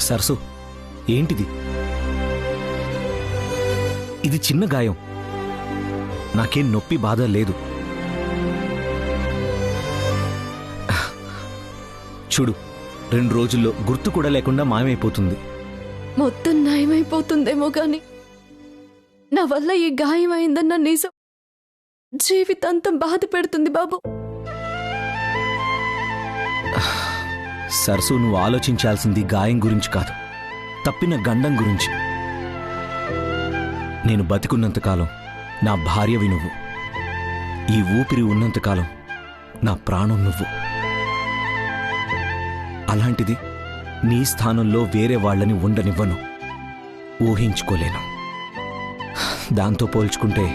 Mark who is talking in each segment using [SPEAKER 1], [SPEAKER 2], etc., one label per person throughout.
[SPEAKER 1] సరసు, ఏంటిది? ఇది చిన్న గాయం, నాకేం నొప్పి బాధ లేదు. చూడు, 2 రోజుల్లో గుర్తు కూడా లేకుండా మాయమైపోతుంది.
[SPEAKER 2] మొత్తం నయమైపోతుందేమో గాని నా వల్ల ఈ గాయమైందన్న నిజం జీవితాంతం బాధ పెడుతుంది బాబు.
[SPEAKER 1] సరసు, నువ్వు ఆలోచించాల్సింది గాయం గురించి కాదు, తప్పిన గండం గురించి. నేను బతికున్నంతకాలం నా భార్యవి నువ్వు, ఈ ఊపిరి ఉన్నంతకాలం నా ప్రాణం నువ్వు. అలాంటిది నీ స్థానంలో వేరే వాళ్ళని ఉండనివ్వను, ఊహించుకోలేను. దాంతో పోల్చుకుంటే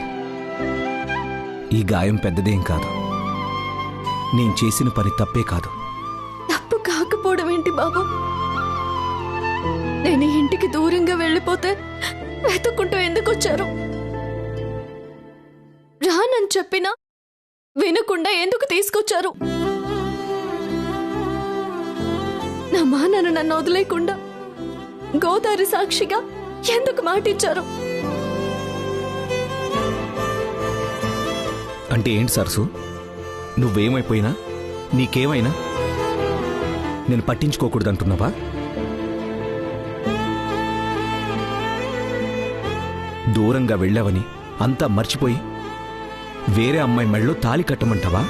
[SPEAKER 1] ఈ గాయం పెద్దదేం కాదు. నేను చేసిన పని తప్పే కాదు.
[SPEAKER 2] తప్పు కాకపోవడం ఏంటి బాబు? నేను ఇంటికి దూరంగా వెళ్ళిపోతే వెతుక్కుంటూ ఎందుకు వచ్చారు? రానని చెప్పినా వినకుండా ఎందుకు తీసుకొచ్చారు? నా నాన్న నన్ను వదిలేకుండా గోదావరి సాక్షిగా ఎందుకు మాటిచ్చారు?
[SPEAKER 1] అంటే ఏంటి సరసు? నువ్వేమైపోయినా, నీకేమైనా నేను పట్టించుకోకూడదంటున్నావా? దూరంగా వెళ్ళావని అంతా మర్చిపోయి వేరే అమ్మాయి మెళ్ళలో తాళి కట్టమంటావా?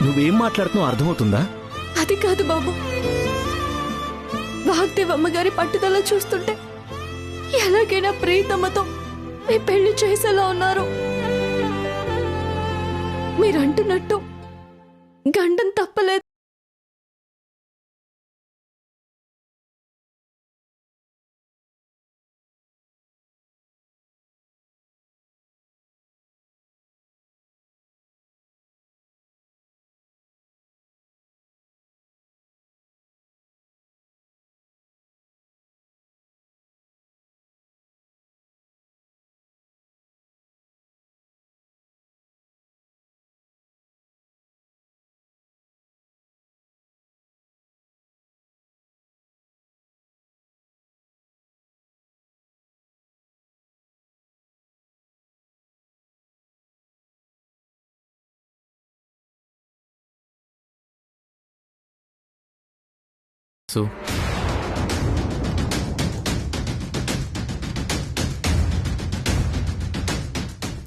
[SPEAKER 1] నువ్వేం మాట్లాడుతున్నావు అర్థమవుతుందా?
[SPEAKER 2] అది కాదు బాబు, వాగ్దేవ్ అమ్మగారి పట్టుదల చూస్తుంటే ఎలాగైనా ప్రీతమ్మతో మీ పెళ్లి చేసేలా ఉన్నారు. మీరంటున్నట్టు గండం తప్పలేదు.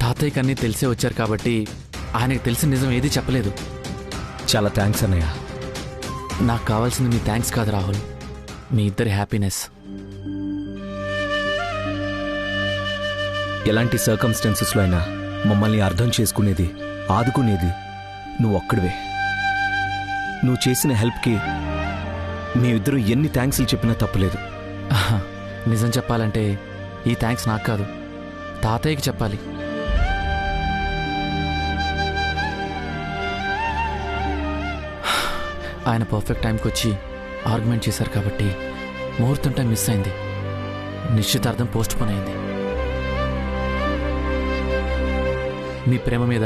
[SPEAKER 3] తాతయ్యకి అన్నీ తెలిసే వచ్చారు కాబట్టి ఆయనకు తెలిసిన నిజం ఏది చెప్పలేదు.
[SPEAKER 1] చాలా థ్యాంక్స్ అన్నయ్య.
[SPEAKER 3] నాకు కావాల్సింది మీ థ్యాంక్స్ కాదు రాహుల్, మీ ఇద్దరి హ్యాపీనెస్.
[SPEAKER 1] ఎలాంటి సర్కమ్స్టాన్సెస్లో అయినా మమ్మల్ని అర్థం చేసుకునేది, ఆదుకునేది నువ్వు ఒక్కడివే. నువ్వు చేసిన హెల్ప్కి మేమిద్దరూ ఎన్ని థ్యాంక్స్లు చెప్పినా తప్పులేదు.
[SPEAKER 3] నిజం చెప్పాలంటే ఈ థ్యాంక్స్ నాకు కాదు, తాతయ్యకి చెప్పాలి. ఆయన పర్ఫెక్ట్ టైంకి వచ్చి ఆర్గ్యుమెంట్ చేశారు కాబట్టి ముహూర్తం టైం మిస్ అయింది, నిశ్చితార్థం పోస్ట్ పోన్ అయింది. మీ ప్రేమ మీద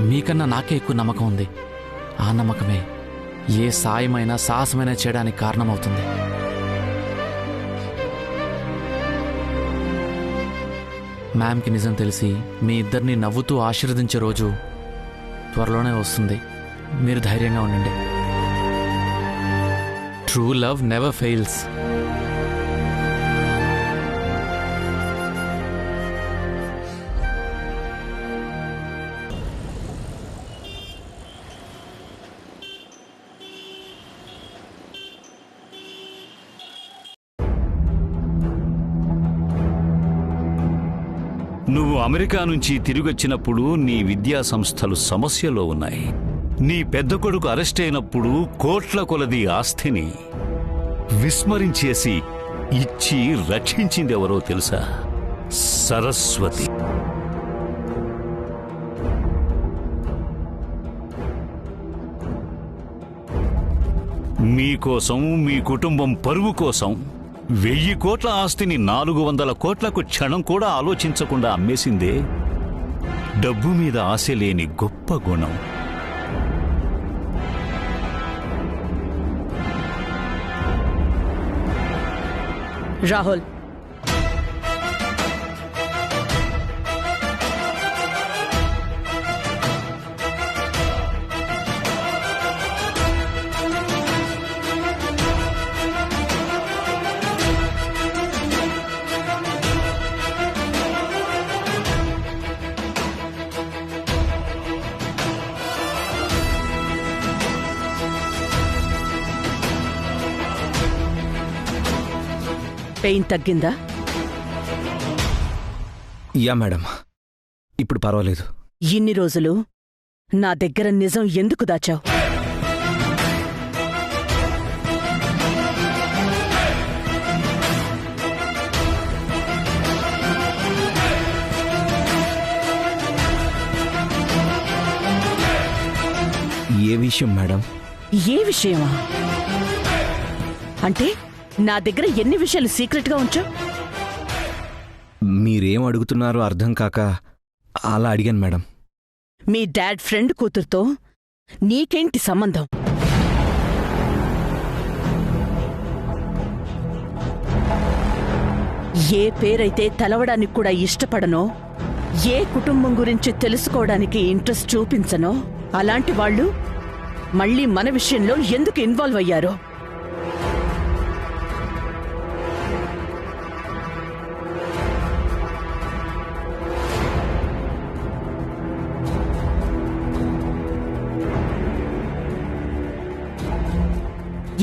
[SPEAKER 3] మీకన్నా నాకే ఎక్కువ నమ్మకం ఉంది. ఆ నమ్మకమే ఏ సాయమైనా సాహసమైనా చేయడానికి కారణమవుతుంది. మ్యామ్కి నిజం తెలిసి మీ ఇద్దరిని నవ్వుతూ ఆశీర్వదించే రోజు త్వరలోనే వస్తుంది. మీరు ధైర్యంగా ఉండండి. True love never fails.
[SPEAKER 4] నువ్వు అమెరికా నుంచి తిరిగొచ్చినప్పుడు నీ విద్యా సంస్థలు సమస్యలో ఉన్నాయి. నీ పెద్ద కొడుకు అరెస్ట్ అయినప్పుడు కోట్ల కొలది ఆస్తిని విస్మరించేసి ఇచ్చి రక్షించిందెవరో తెలుసా? సరస్వతి. మీకోసం, మీ కుటుంబం పరువు కోసం 1000 కోట్ల ఆస్తిని 400 కోట్లకు క్షణం కూడా ఆలోచించకుండా అమ్మేసిందే డబ్బు మీద ఆశ లేని గొప్ప గుణం.
[SPEAKER 5] రాహుల్, పెయిన్ తగ్గిందా?
[SPEAKER 1] యా మేడం, ఇప్పుడు పర్వాలేదు.
[SPEAKER 5] ఇన్ని రోజులు నా దగ్గర నిజం ఎందుకు దాచావు?
[SPEAKER 1] ఏ విషయం మేడం?
[SPEAKER 5] ఏ విషయమా? అంటే నా దగ్గర ఎన్ని విషయాలు సీక్రెట్గా ఉంచావు?
[SPEAKER 1] మీరేం అడుగుతున్నారో అర్థం కాక అలా అడిగాను మేడం.
[SPEAKER 5] మీ డాడ్ ఫ్రెండ్ కూతురుతో నీకేంటి సంబంధం? ఏ పేరైతే తెలవడానికి కూడా ఇష్టపడనో, ఏ కుటుంబం గురించి తెలుసుకోవడానికి ఇంట్రెస్ట్ చూపించనో అలాంటి వాళ్ళు మళ్ళీ మన విషయంలో ఎందుకు ఇన్వాల్వ్ అయ్యారో?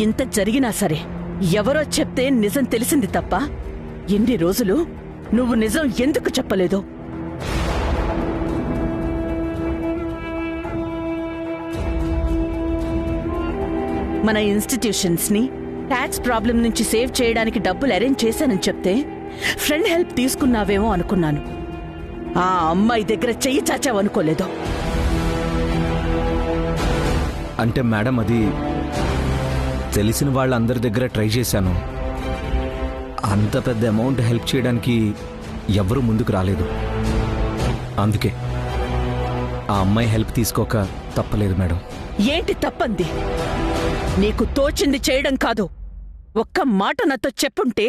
[SPEAKER 5] ఇంత జరిగినా సరే ఎవరో చెప్తే నిజం తెలిసింది తప్ప ఎన్ని రోజులు నువ్వు నిజం ఎందుకు చెప్పలేదు? మన ఇన్స్టిట్యూషన్స్ ని ట్యాక్స్ ప్రాబ్లం నుంచి సేవ్ చేయడానికి డబ్బులు అరేంజ్ చేశానని చెప్తే ఫ్రెండ్ హెల్ప్ తీసుకున్నావేమో అనుకున్నాను. ఆ అమ్మాయి దగ్గర చెయ్యి చాచావనుకోలేదు.
[SPEAKER 1] అంటే మేడం, అది తెలిసిన వాళ్ళందరి దగ్గర ట్రై చేశాను. అంత పెద్ద అమౌంట్ హెల్ప్ చేయడానికి ఎవరూ ముందుకు రాలేదు. అందుకే ఆ అమ్మాయి హెల్ప్ తీసుకోక తప్పలేదు మేడం.
[SPEAKER 5] ఏంటి తప్పంది? నీకు తోచింది చేయడం కాదు. ఒక్క మాట నాతో చెప్పుంటే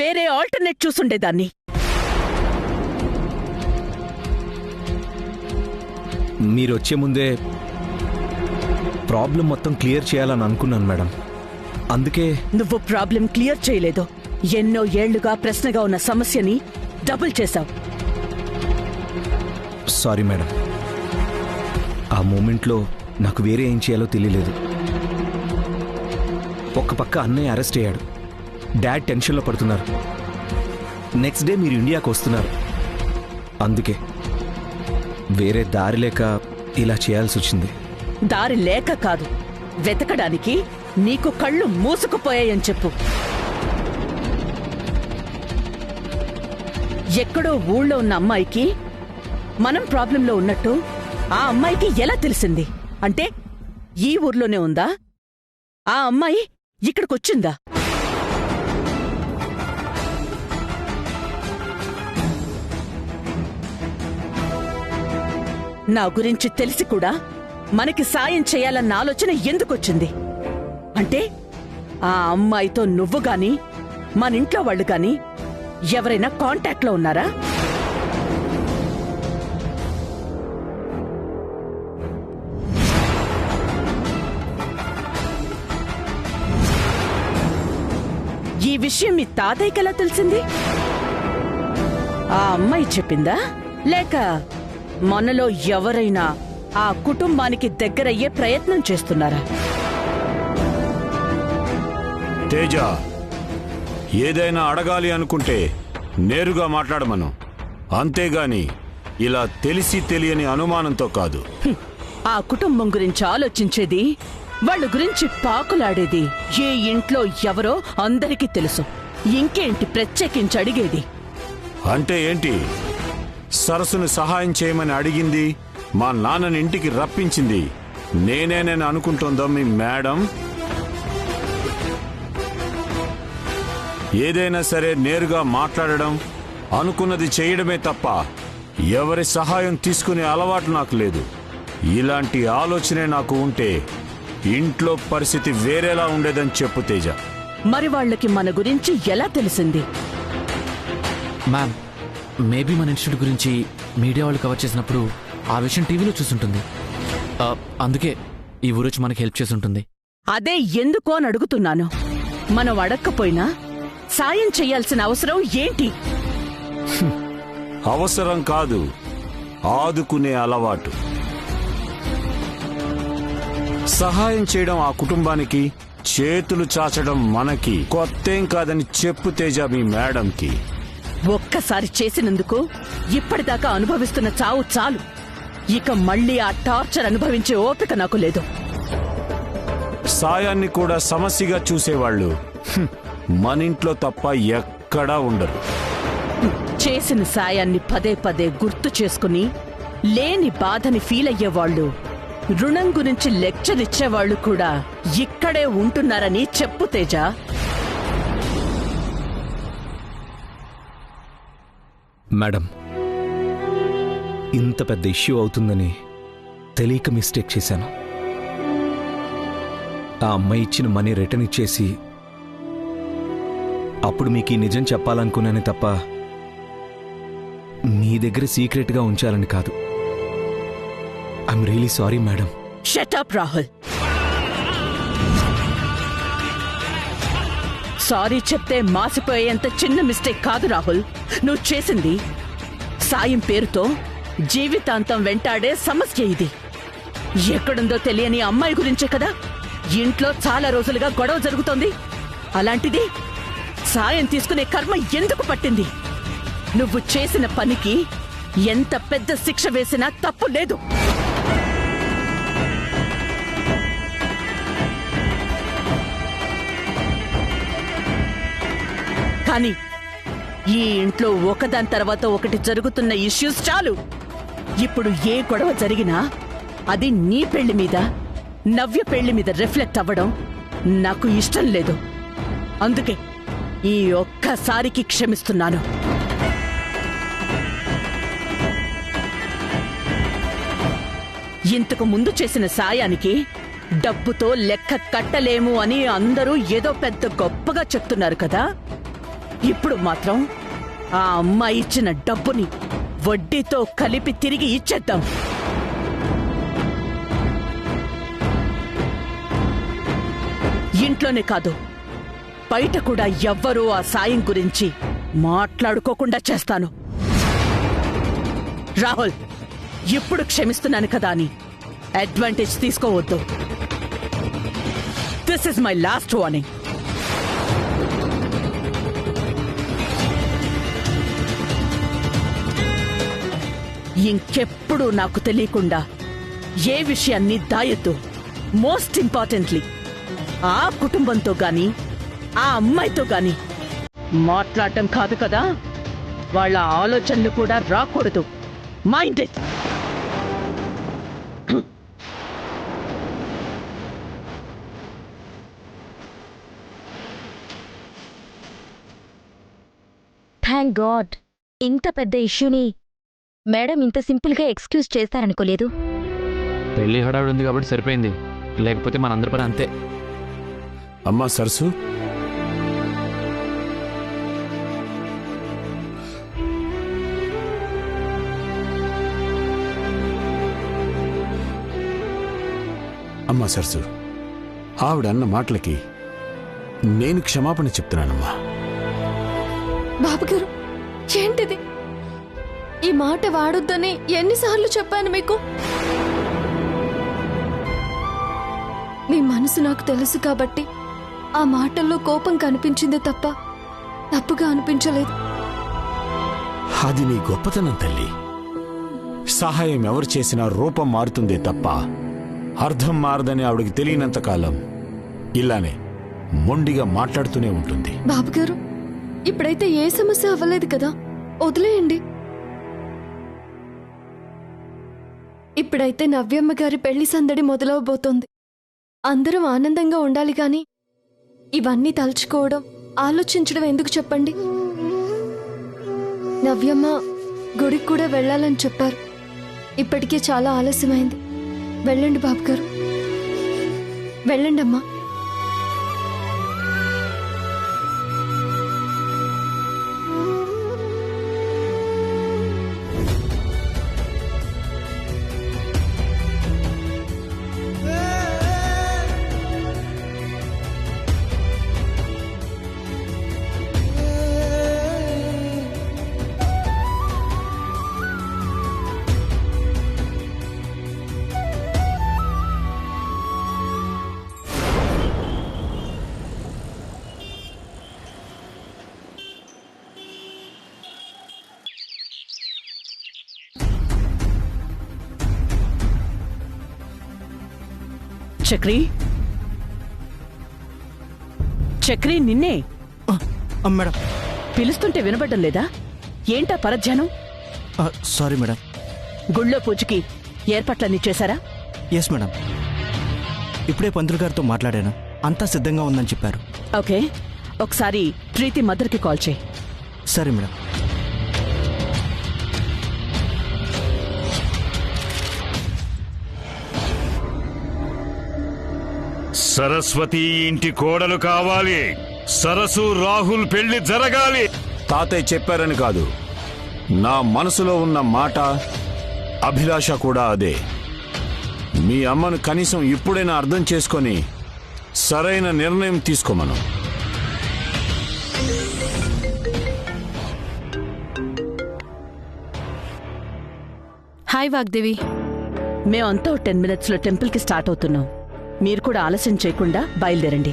[SPEAKER 5] వేరే ఆల్టర్నేట్ చూసుండేదాన్ని.
[SPEAKER 1] మీరొచ్చే ముందే ప్రాబ్లం మొత్తం క్లియర్ చేయాలని అనుకున్నాను మేడం. అందుకే
[SPEAKER 5] నువ్వు ప్రాబ్లం క్లియర్ చేయలేదు. ఎన్నో ఏళ్లుగా ప్రశ్నగా ఉన్న సమస్యని డబుల్ చేశావు.
[SPEAKER 1] Sorry madam. ఆ మూమెంట్లో నాకు వేరే ఏం చేయాలో తెలియలేదు. ఒక పక్క అన్నయ్య అరెస్ట్ అయ్యాడు, డాడ్ టెన్షన్లో పడుతున్నారు. నెక్స్ట్ డే మీరు ఇండియాకు వస్తున్నారు. అందుకే వేరే దారి లేక ఇలా చేయాల్సి వచ్చింది.
[SPEAKER 5] దారి లేక కాదు, వెతకడానికి నీకు కళ్ళు మూసుకుపోయాయని చెప్పు. ఎక్కడో ఊళ్ళో ఉన్న అమ్మాయికి మనం ప్రాబ్లంలో ఉన్నట్టు ఆ అమ్మాయికి ఎలా తెలిసింది? అంటే ఈ ఊర్లోనే ఉందా? ఆ అమ్మాయి ఇక్కడికొచ్చిందా? నా గురించి తెలిసి కూడా మనకి సాయం చేయాలన్న ఆలోచన ఎందుకొచ్చింది? అంటే ఆ అమ్మాయితో నువ్వు గాని మన ఇంట్లో వాళ్ళు గాని ఎవరైనా కాంటాక్ట్లో ఉన్నారా? ఈ విషయం మీ తాతయ్యకి ఎలా తెలిసింది? ఆ అమ్మాయి చెప్పిందా, లేక మనలో ఎవరైనా ఆ కుటుంబానికి దగ్గరయ్యే ప్రయత్నం చేస్తున్నారా?
[SPEAKER 6] తేజ, ఏదైనా అడగాలి అనుకుంటే నేరుగా మాట్లాడమను. అంతేగాని ఇలా తెలిసి తెలియని అనుమానంతో కాదు.
[SPEAKER 5] ఆ కుటుంబం గురించి ఆలోచించేది, వాళ్ళ గురించి పాకులాడేది ఏ ఇంట్లో ఎవరో అందరికీ తెలుసు. ఇంకేంటి ప్రత్యేకించి అడిగేది?
[SPEAKER 6] అంటే ఏంటి? సరస్సును సహాయం చేయమని అడిగింది, మా నాన్నని ఇంటికి రప్పించింది నేనేనని అనుకుంటుందో మీ మేడం? ఏదైనా సరే నేరుగా మాట్లాడడం, అనుకున్నది చేయడమే తప్ప ఎవరి సహాయం తీసుకునే అలవాటు నాకు లేదు. ఇలాంటి ఆలోచనే నాకు ఉంటే ఇంట్లో పరిస్థితి వేరేలా ఉండేదని చెప్పు తేజ.
[SPEAKER 5] మరి వాళ్ళకి మన గురించి ఎలా తెలిసింది?
[SPEAKER 3] మ్యామ్, మేబీ మన ఇన్స్టిట్యూట్ గురించి మీడియా వాళ్ళు కవర్ చేసినప్పుడు ఆ విషయం టీవీలో చూసుంటుంది. అందుకే ఈ ఊరొచ్చి మనకి హెల్ప్ చేసి ఉంటుంది.
[SPEAKER 5] అదే ఎందుకో అని అడుగుతున్నాను. మనం అడక్కపోయినా సాయం చెయ్యాల్సిన అవసరం ఏంటి?
[SPEAKER 6] అవసరం కాదు, ఆదుకునే అలవాటు. సహాయం చేయడం ఆ కుటుంబానికి, చేతులు చాచడం మనకి కొత్తేం కాదని చెప్పు తేజ మీ మేడంకి.
[SPEAKER 5] ఒక్కసారి చేసినందుకు ఇప్పటిదాకా అనుభవిస్తున్న చావు చాలు. ఇక మళ్ళీ ఆ టార్చర్ అనుభవించే ఓపిక నాకు లేదు.
[SPEAKER 6] సాయాన్ని కూడా సమస్యగా చూసేవాళ్ళు మనింట్లో తప్ప ఎక్కడా ఉండరు.
[SPEAKER 5] చేసిన సాయాన్ని పదే పదే గుర్తు చేసుకుని లేని బాధని ఫీల్ అయ్యేవాళ్ళు, రుణం గురించి లెక్చర్ ఇచ్చేవాళ్లు కూడా ఇక్కడే ఉంటున్నారని చెప్పు తేజ.
[SPEAKER 1] మేడం, ఇంత పెద్ద ఇష్యూ అవుతుందని తెలియక మిస్టేక్ చేశాను. ఆ అమ్మాయి ఇచ్చిన మనీ రిటర్న్ ఇచ్చేసి అప్పుడు మీకు ఈ నిజం చెప్పాలనుకున్నానే తప్ప మీ దగ్గర సీక్రెట్గా ఉంచాలని కాదు. I'm really sorry madam.
[SPEAKER 5] Shut up Rahul. Sorry చెప్తే మాసిపోయేంత చిన్న మిస్టేక్ కాదు రాహుల్ నువ్వు చేసింది. సాయం పేరుతో జీవితాంతం వెంటాడే సమస్య ఇది. ఎక్కడుందో తెలియని అమ్మాయి గురించే కదా ఇంట్లో చాలా రోజులుగా గొడవ జరుగుతోంది. అలాంటిది సాయం తీసుకునే కర్మ ఎందుకు పట్టింది? నువ్వు చేసిన పనికి ఎంత పెద్ద శిక్ష వేసినా తప్పు లేదు. కానీ ఈ ఇంట్లో ఒకదాని తర్వాత ఒకటి జరుగుతున్న ఇష్యూస్ చాలు. ఇప్పుడు ఏ గొడవ జరిగినా అది నీ పెళ్లి మీద, నవ్య పెళ్లి మీద రిఫ్లెక్ట్ అవ్వడం నాకు ఇష్టం లేదు. అందుకే ఈ ఒక్కసారికి క్షమిస్తున్నాను. ఇంతకు ముందు చేసిన సాయానికి డబ్బుతో లెక్క కట్టలేము అని అందరూ ఏదో పెద్ద గొప్పగా చెప్తున్నారు కదా. ఇప్పుడు మాత్రం ఆ అమ్మాయి ఇచ్చిన డబ్బుని వడ్డీతో కలిపి తిరిగి ఇచ్చేద్దాం. ఇంట్లోనే కాదు, బయట కూడా ఎవ్వరూ ఆ సాయం గురించి మాట్లాడుకోకుండా చేస్తాను. రాహుల్, ఇప్పుడు క్షమిస్తున్నాను కదా అని అడ్వాంటేజ్ తీసుకోవద్దు. This is my last warning. ఇంకెప్పుడు నాకు తెలియకుండా ఏ విషయాన్ని దాయొద్దు. మోస్ట్ ఇంపార్టెంట్లీ ఆ కుటుంబంతో గాని ఆ అమ్మాయితో గాని మాట్లాడటం కాదు కదా, వాళ్ళ ఆలోచనలు కూడా రాకూడదు. Mind it.
[SPEAKER 7] థ్యాంక్ గాడ్, ఇంత పెద్ద ఇష్యూని మేడం ఇంత సింపుల్గా ఎక్స్క్యూజ్ చేస్తారనుకోలేదు.
[SPEAKER 3] పెళ్లి హడావిడి ఉంది కాబట్టి సరిపోయింది, లేకపోతే మనందరి పని అంతే.
[SPEAKER 6] అమ్మా సరసు, అమ్మా సరసు, ఆవిడన్న మాటలకి నేను క్షమాపణ చెప్తున్నానమ్మా.
[SPEAKER 2] బాబుగారు, ఏంటిది? ఈ మాట వాడొద్దని ఎన్నిసార్లు చెప్పాను మీకు? మీ మనసు నాకు తెలుసు కాబట్టి ఆ మాటల్లో కోపం కనిపించిందే తప్ప తప్పుగా అనిపించలేదు.
[SPEAKER 6] అది నీ గొప్పతనం తల్లి. సహాయం ఎవరు చేసినా రూపం మారుతుందే తప్ప అర్థం మారదని ఆవిడకి తెలియనంతకాలం ఇలానే మొండిగా మాట్లాడుతూనే ఉంటుంది.
[SPEAKER 2] బాబుగారు, ఇప్పుడైతే ఏ సమస్య అవ్వలేదు కదా, వదిలేయండి. ఇప్పుడైతే నవ్యమ్మ గారి పెళ్లి సందడి మొదలవబోతోంది. అందరం ఆనందంగా ఉండాలి గాని ఇవన్నీ తలుచుకోవడం, ఆలోచించడం ఎందుకు చెప్పండి? నవ్యమ్మ గుడికి కూడా వెళ్ళాలని చెప్పారు. ఇప్పటికే చాలా ఆలస్యమైంది. వెళ్ళండి బాబుగారు, వెళ్ళండి అమ్మా.
[SPEAKER 5] చక్రి చక్రి నిన్నే
[SPEAKER 8] మేడం.
[SPEAKER 5] పిలుస్తుంటే వినబడ్డం లేదా? ఏంటా పరధ్యానం?
[SPEAKER 8] Sorry madam.
[SPEAKER 5] గుళ్ళో పూజకి ఏర్పాట్లన్నీ చేశారా?
[SPEAKER 8] Yes madam. ఇప్పుడే పంతులు గారితో మాట్లాడాను, అంతా సిద్ధంగా ఉందని చెప్పారు.
[SPEAKER 5] ఓకే, ఒకసారి ప్రీతి మదర్కి కాల్ చేయి.
[SPEAKER 8] సరే మేడం.
[SPEAKER 4] సరస్వతి ఇంటి కోడలు కావాలి. సరసు రాహుల్ పెళ్లి జరగాలి.
[SPEAKER 6] తాతయ్య చెప్పారని కాదు, నా మనసులో ఉన్న మాట అభిలాష కూడా అదే. మీ అమ్మను కనీసం ఇప్పుడైనా అర్థం చేసుకొని సరైన నిర్ణయం తీసుకోమను.
[SPEAKER 9] హాయ్ వాగ్దేవి.
[SPEAKER 5] మేమంతా 10 minutesలో టెంపుల్కి స్టార్ట్ అవుతున్నాం. మీరు కూడా ఆలస్యం చేయకుండా బయలుదేరండి.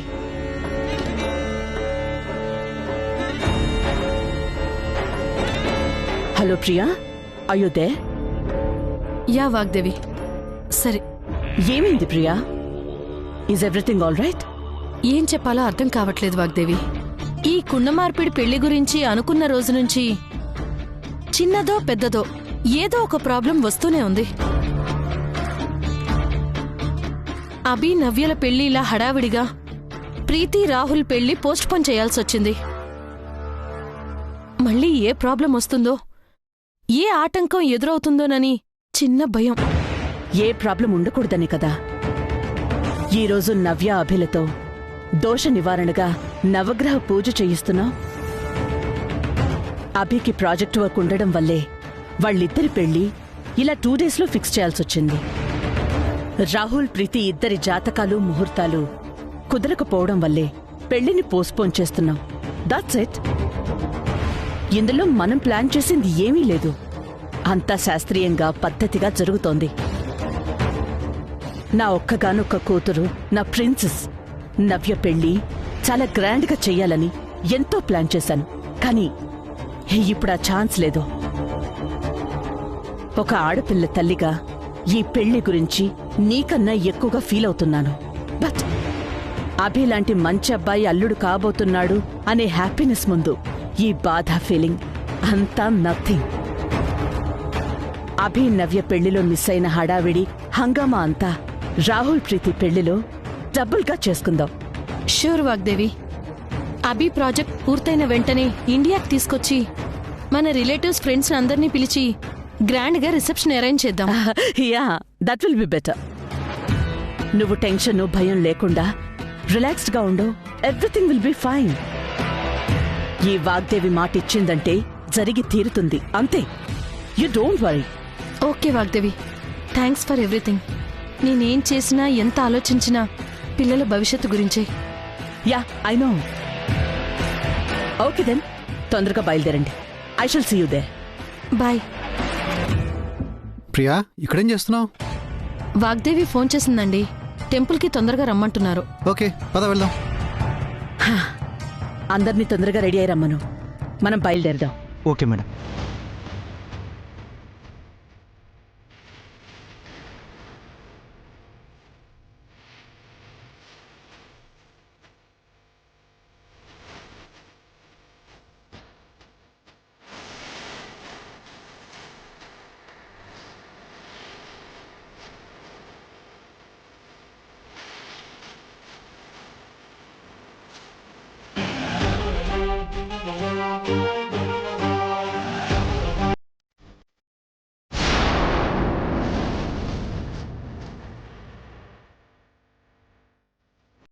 [SPEAKER 5] హలో ప్రియా, అయ్యోదే.
[SPEAKER 9] యా వాగ్దేవి. సరే,
[SPEAKER 5] ఏమైంది Priya? Is everything all right?
[SPEAKER 9] ఏం చెప్పాలో అర్థం కావట్లేదు వాగ్దేవి. ఈ కుండ మార్పిడి పెళ్లి గురించి అనుకున్న రోజు నుంచి చిన్నదో పెద్దదో ఏదో ఒక ప్రాబ్లం వస్తూనే ఉంది. అభి నవ్యల పెళ్లి ఇలా హడావిడిగా, ప్రీతి రాహుల్ పెళ్లి పోస్ట్ పోన్ చేయాల్సొచ్చింది. మళ్ళీ ఏ ప్రాబ్లం వస్తుందో, ఏ ఆటంకం ఎదురవుతుందోనని చిన్న భయం.
[SPEAKER 5] ఏ ప్రాబ్లం ఉండకూడదని కదా ఈరోజు నవ్య అభిలతో దోష నివారణగా నవగ్రహ పూజ చేయిస్తున్నాం. అభికి ప్రాజెక్ట్ వర్క్ ఉండడం వల్లే వాళ్ళిద్దరి పెళ్లి ఇలా 2 daysలో ఫిక్స్ చేయాల్సొచ్చింది. రాహుల్ ప్రీతి ఇద్దరి జాతకాలు ముహూర్తాలు కుదరకపోవడం వల్లే పెళ్లిని పోస్ట్పోన్ చేస్తున్నాం. That's it. ఇందులో మనం ప్లాన్ చేసింది ఏమీ లేదు. అంతా శాస్త్రీయంగా పద్ధతిగా జరుగుతోంది. నా ఒక్కగానొక్క కూతురు, నా ప్రిన్సెస్ నవ్య పెళ్లి చాలా గ్రాండ్గా చెయ్యాలని ఎంతో ప్లాన్ చేశాను. కానీ ఇప్పుడు ఆ ఛాన్స్ లేదు. ఒక ఆడపిల్ల తల్లిగా ఈ పెళ్లి గురించి నీకన్నా ఎక్కువగా ఫీల్ అవుతున్నాను. బట్ అభి లాంటి మంచి అబ్బాయి అల్లుడు కాబోతున్నాడు అనే హ్యాపీనెస్ ముందు ఈ బాధ ఫీలింగ్ అంతా నథింగ్. అభి నవ్య పెళ్లిలో మిస్ అయిన హడావిడి హంగామా అంతా రాహుల్ ప్రీతి పెళ్లిలో డబుల్గా చేసుకుందాం.
[SPEAKER 9] షూర్ వాగ్దేవి. అభి ప్రాజెక్ట్ పూర్తయిన వెంటనే ఇండియాకి తీసుకొచ్చి మన రిలేటివ్స్ ఫ్రెండ్స్ అందరినీ పిలిచి గ్రాండ్గా రిసెప్షన్ అరేంజ్ చేద్దాం.
[SPEAKER 5] Yeah, that will be better. నువ్వు టెన్షన్ భయం లేకుండా రిలాక్స్డ్గా ఉండు. Everything will be fine. ఈ వాగ్దేవి మాట ఇచ్చిందంటే జరిగి తీరుతుంది, అంతే. You don't worry.
[SPEAKER 9] Okay Vagdevi, thanks for everything. నేనేం చేసినా ఎంత ఆలోచించినా పిల్లల భవిష్యత్తు గురించే.
[SPEAKER 5] Yeah, I know. Okay then, తొందరగా బయలుదేరండి. I shall see you there.
[SPEAKER 9] Bye.
[SPEAKER 10] Priya, ఇక్కడేం చేస్తున్నావు?
[SPEAKER 9] వాగ్దేవి ఫోన్ చేసిందండి, టెంపుల్కి తొందరగా రమ్మంటున్నారు.
[SPEAKER 10] ఓకే, పద వెళ్దాం.
[SPEAKER 5] అందరినీ తొందరగా రెడీ అయ్యి రమ్మను. మనం బయలుదేరదాం.
[SPEAKER 8] Okay madam.